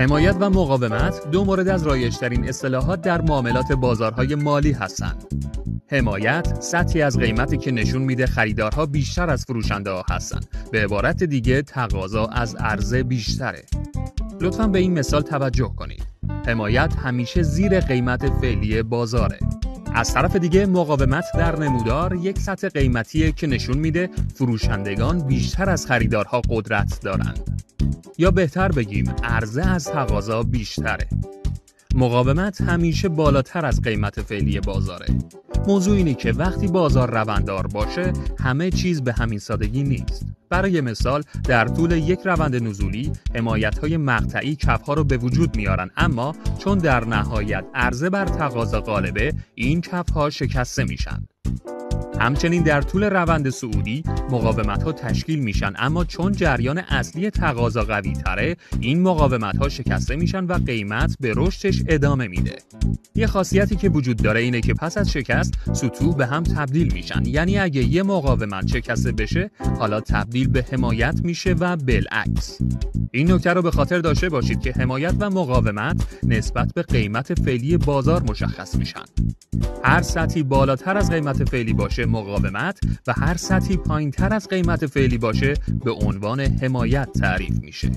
حمایت و مقاومت دو مورد از رایج‌ترین اصطلاحات در معاملات بازارهای مالی هستند. حمایت سطحی از قیمتی که نشون میده خریدارها بیشتر از فروشنده‌ها هستن. به عبارت دیگه تقاضا از عرضه بیشتره. لطفاً به این مثال توجه کنید. حمایت همیشه زیر قیمت فعلی بازاره. از طرف دیگه مقاومت در نمودار یک سطح قیمتیه که نشون میده فروشندگان بیشتر از خریدارها قدرت دارند. یا بهتر بگیم عرضه از تقاضا بیشتره. مقاومت همیشه بالاتر از قیمت فعلی بازاره. موضوع اینه که وقتی بازار روندار باشه همه چیز به همین سادگی نیست. برای مثال در طول یک روند نزولی حمایت‌های مقطعی کف‌ها رو به وجود میارن، اما چون در نهایت عرضه بر تقاضا غالبه این کف‌ها شکسته میشن. همچنین در طول روند صعودی مقاومت‌ها تشکیل میشن، اما چون جریان اصلی تقاضا قوی تره این مقاومت‌ها شکسته میشن و قیمت به رشدش ادامه میده. یه خاصیتی که وجود داره اینه که پس از شکست سطوح به هم تبدیل میشن، یعنی اگه یه مقاومت شکسته بشه حالا تبدیل به حمایت میشه و بالعکس. این نکته رو به خاطر داشته باشید که حمایت و مقاومت نسبت به قیمت فعلی بازار مشخص میشن. هر سطحی بالاتر از قیمت فعلی باشه مقاومت و هر سطحی پایینتر از قیمت فعلی باشه به عنوان حمایت تعریف میشه.